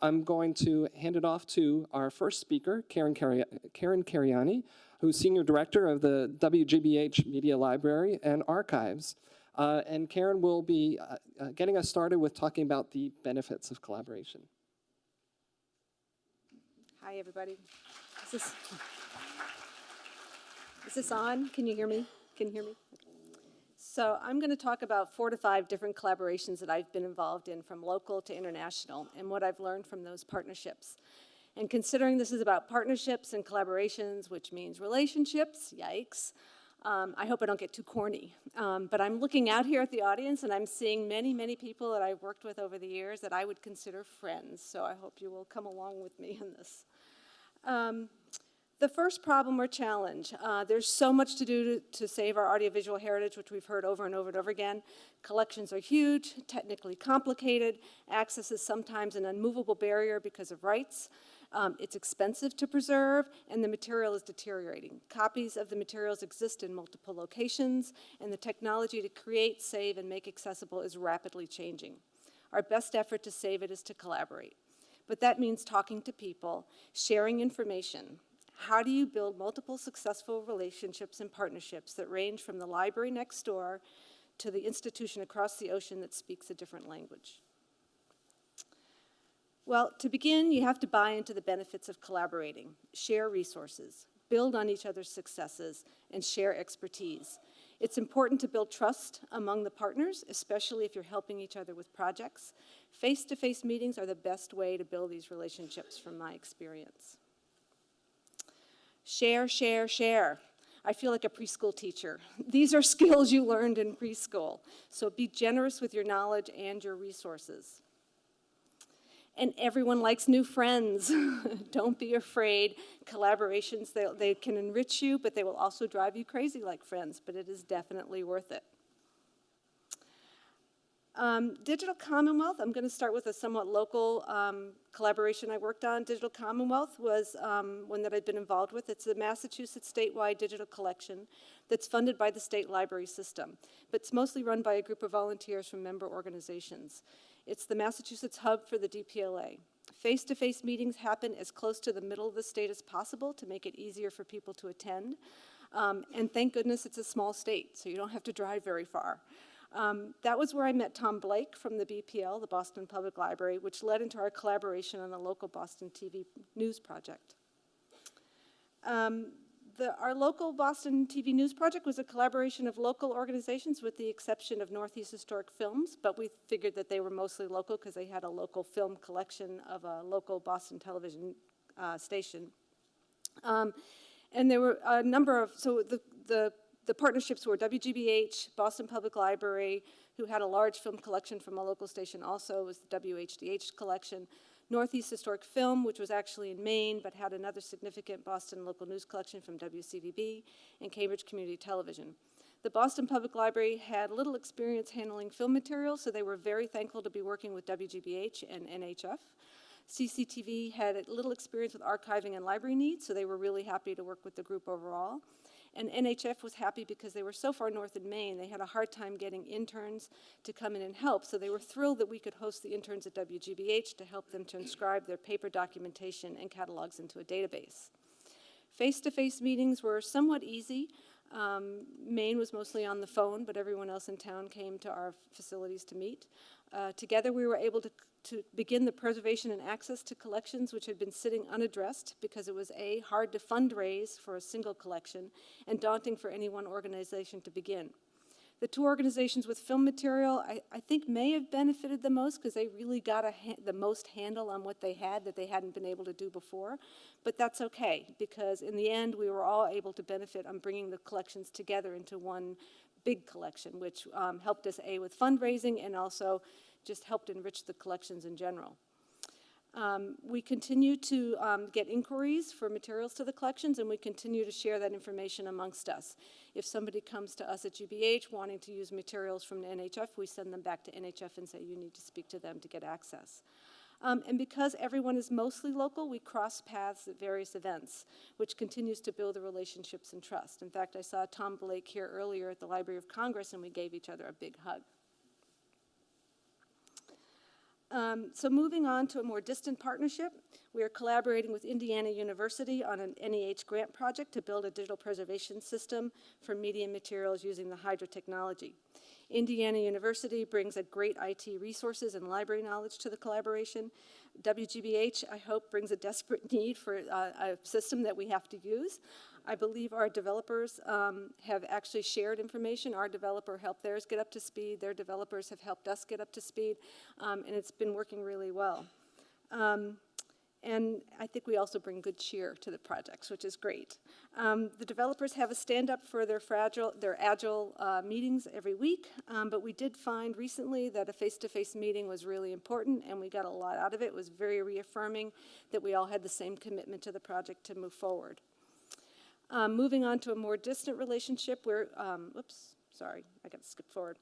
I'm going to hand it off to our first speaker, Karen Cariani, who's Senior Director of the WGBH Media Library and Archives. And Karen will be getting us started with talking about the benefits of collaboration. Hi, everybody. Is this on? Can you hear me? Can you hear me? So I'm going to talk about 4 to 5 different collaborations that I've been involved in, from local to international, and what I've learned from those partnerships. And considering this is about partnerships and collaborations, which means relationships, yikes, I hope I don't get too corny. But I'm looking out here at the audience, and I'm seeing many, many people that I've worked with over the years that I would consider friends. So I hope you will come along with me in this. The first problem or challenge, there's so much to do to save our audiovisual heritage, which we've heard over and over and over again. Collections are huge, technically complicated. Access is sometimes an unmovable barrier because of rights. It's expensive to preserve, and the material is deteriorating. Copies of the materials exist in multiple locations, and the technology to create, save, and make accessible is rapidly changing. Our best effort to save it is to collaborate. But that means talking to people, sharing information. How do you build multiple successful relationships and partnerships that range from the library next door to the institution across the ocean that speaks a different language? Well, to begin, you have to buy into the benefits of collaborating, share resources, build on each other's successes, and share expertise. It's important to build trust among the partners, especially if you're helping each other with projects. Face-to-face meetings are the best way to build these relationships from my experience. Share, share, share. I feel like a preschool teacher. These are skills you learned in preschool. So be generous with your knowledge and your resources. And everyone likes new friends. Don't be afraid. Collaborations, they can enrich you, but they will also drive you crazy like friends, but it is definitely worth it. Digital Commonwealth, I'm going to start with a somewhat local collaboration I worked on. Digital Commonwealth was one that I've been involved with. It's a Massachusetts statewide digital collection that's funded by the state library system, but it's mostly run by a group of volunteers from member organizations. It's the Massachusetts hub for the DPLA. Face-to-face meetings happen as close to the middle of the state as possible to make it easier for people to attend. And thank goodness it's a small state, so you don't have to drive very far. That was where I met Tom Blake from the BPL, the Boston Public Library, which led into our collaboration on the local Boston TV News Project. Our local Boston TV News Project was a collaboration of local organizations with the exception of Northeast Historic Films, but we figured that they were mostly local because they had a local film collection of a local Boston television station. And there were a number of, so the partnerships were WGBH, Boston Public Library, who had a large film collection from a local station also, was the WHDH collection. Northeast Historic Film, which was actually in Maine, but had another significant Boston local news collection from WCVB, and Cambridge Community Television. The Boston Public Library had little experience handling film materials, so they were very thankful to be working with WGBH and NHF. CCTV had little experience with archiving and library needs, so they were really happy to work with the group overall. And NHF was happy because they were so far north in Maine, they had a hard time getting interns to come in and help, so they were thrilled that we could host the interns at WGBH to help them transcribe their paper documentation and catalogs into a database. Face-to-face meetings were somewhat easy. Maine was mostly on the phone, but everyone else in town came to our facilities to meet. Together we were able to begin the preservation and access to collections which had been sitting unaddressed because it was A, hard to fundraise for a single collection and daunting for any one organization to begin. The 2 organizations with film material I think may have benefited the most because they really got the most handle on what they had that they hadn't been able to do before, but that's okay because in the end we were all able to benefit on bringing the collections together into one big collection, which helped us A, with fundraising and also just helped enrich the collections in general. We continue to get inquiries for materials to the collections, and we continue to share that information amongst us. If somebody comes to us at GBH wanting to use materials from the NHF, we send them back to NHF and say, you need to speak to them to get access. And because everyone is mostly local, we cross paths at various events, which continues to build the relationships and trust. In fact, I saw Tom Blake here earlier at the Library of Congress, and we gave each other a big hug. So moving on to a more distant partnership, we are collaborating with Indiana University on an NEH grant project to build a digital preservation system for media materials using the Hydra technology. Indiana University brings a great IT resources and library knowledge to the collaboration. WGBH, I hope, brings a desperate need for a system that we have to use. I believe our developers have actually shared information. Our developer helped theirs get up to speed. Their developers have helped us get up to speed, and it's been working really well. And I think we also bring good cheer to the projects, which is great. The developers have a stand-up for their agile meetings every week, but we did find recently that a face-to-face meeting was really important, and we got a lot out of it. It was very reaffirming that we all had the same commitment to the project to move forward. Moving on to a more distant relationship where, oops, sorry, I got to skip forward.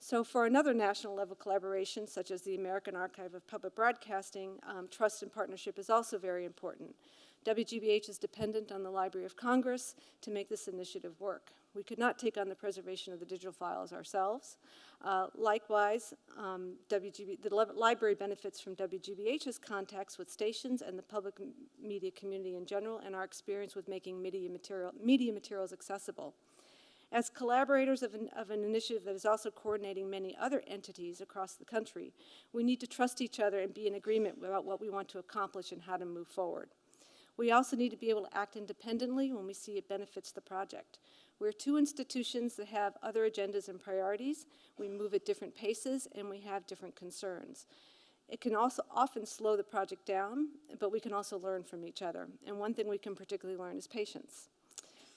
So for another national level collaboration, such as the American Archive of Public Broadcasting, trust and partnership is also very important. WGBH is dependent on the Library of Congress to make this initiative work. We could not take on the preservation of the digital files ourselves. Likewise, the library benefits from WGBH's contacts with stations and the public media community in general, and our experience with making media materials accessible. As collaborators of an initiative that is also coordinating many other entities across the country, we need to trust each other and be in agreement about what we want to accomplish and how to move forward. We also need to be able to act independently when we see it benefits the project. We're two institutions that have other agendas and priorities. We move at different paces, and we have different concerns. It can also often slow the project down, but we can also learn from each other. And one thing we can particularly learn is patience.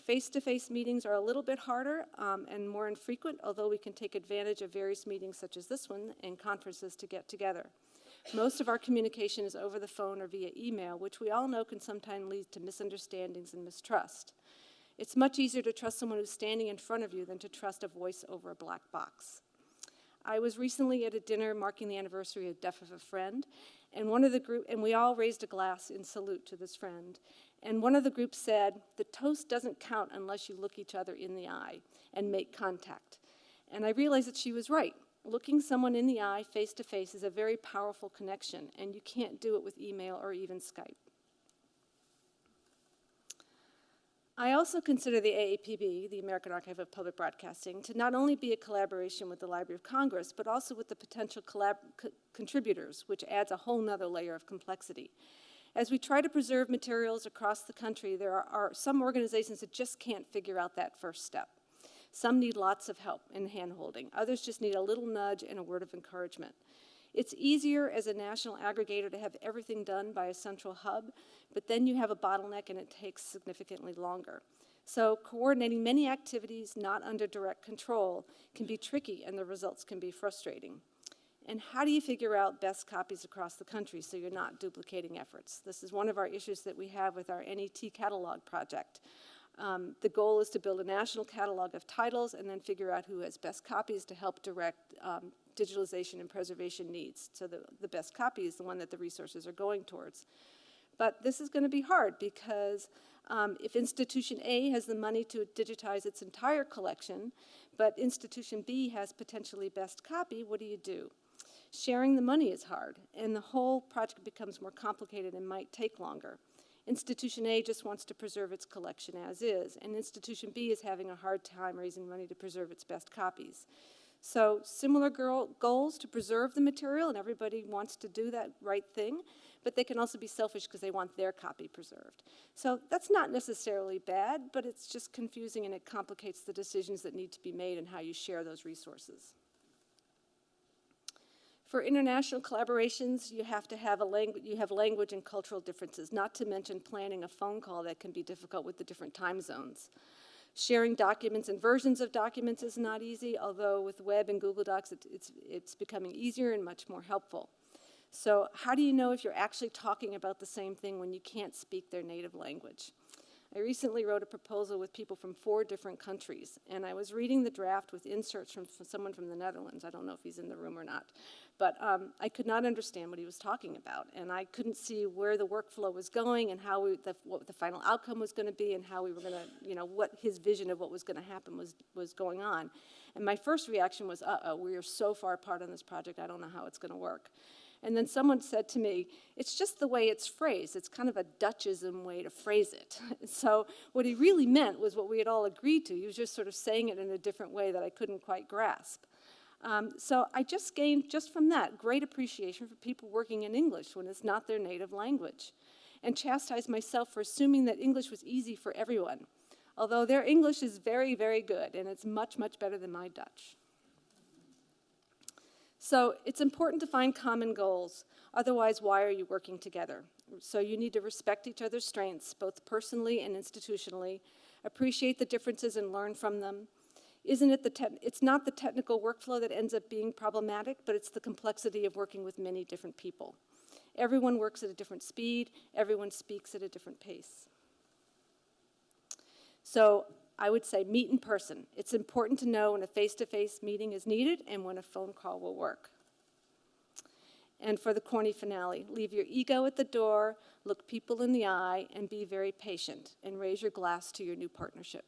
Face-to-face meetings are a little bit harder and more infrequent, although we can take advantage of various meetings such as this one and conferences to get together. Most of our communication is over the phone or via email, which we all know can sometimes lead to misunderstandings and mistrust. It's much easier to trust someone who's standing in front of you than to trust a voice over a black box. I was recently at a dinner marking the anniversary of death of a friend, and we all raised a glass in salute to this friend. And one of the group said, "The toast doesn't count unless you look each other in the eye and make contact." And I realized that she was right. Looking someone in the eye face to face is a very powerful connection, and you can't do it with email or even Skype. I also consider the AAPB, the American Archive of Public Broadcasting, to not only be a collaboration with the Library of Congress, but also with the potential contributors, which adds a whole nother layer of complexity. As we try to preserve materials across the country, there are some organizations that just can't figure out that first step. Some need lots of help and hand-holding. Others just need a little nudge and a word of encouragement. It's easier as a national aggregator to have everything done by a central hub, but then you have a bottleneck and it takes significantly longer. So coordinating many activities not under direct control can be tricky, and the results can be frustrating. And how do you figure out best copies across the country so you're not duplicating efforts? This is one of our issues that we have with our NET catalog project. The goal is to build a national catalog of titles and then figure out who has best copies to help direct digitalization and preservation needs. So the best copy is the one that the resources are going towards. But this is going to be hard because if Institution A has the money to digitize its entire collection, but Institution B has potentially best copy, what do? Sharing the money is hard, and the whole project becomes more complicated and might take longer. Institution A just wants to preserve its collection as is, and Institution B is having a hard time raising money to preserve its best copies. So similar goals to preserve the material, and everybody wants to do that right thing, but they can also be selfish because they want their copy preserved. So that's not necessarily bad, but it's just confusing, and it complicates the decisions that need to be made and how you share those resources. For international collaborations, you have to have language and cultural differences, not to mention planning a phone call that can be difficult with the different time zones. Sharing documents and versions of documents is not easy, although with web and Google Docs, it's becoming easier and much more helpful. So how do you know if you're actually talking about the same thing when you can't speak their native language? I recently wrote a proposal with people from 4 different countries, and I was reading the draft with inserts from someone from the Netherlands. I don't know if he's in the room or not. But I could not understand what he was talking about, and I couldn't see where the workflow was going and how what the final outcome was going to be and how we were going to, what his vision of what was going to happen was going on. And my first reaction was, we are so far apart on this project, I don't know how it's going to work. And then someone said to me, it's just the way it's phrased. It's kind of a Dutchism way to phrase it. So what he really meant was what we had all agreed to. He was just sort of saying it in a different way that I couldn't quite grasp. So I just gained, just from that, great appreciation for people working in English when it's not their native language, and chastised myself for assuming that English was easy for everyone, although their English is very, very good, and it's much, much better than my Dutch. So it's important to find common goals. Otherwise, why are you working together? So you need to respect each other's strengths, both personally and institutionally, appreciate the differences and learn from them. It's not the technical workflow that ends up being problematic, but it's the complexity of working with many different people. Everyone works at a different speed. Everyone speaks at a different pace. So I would say meet in person. It's important to know when a face-to-face meeting is needed and when a phone call will work. And for the corny finale, leave your ego at the door, look people in the eye, and be very patient, and raise your glass to your new partnership.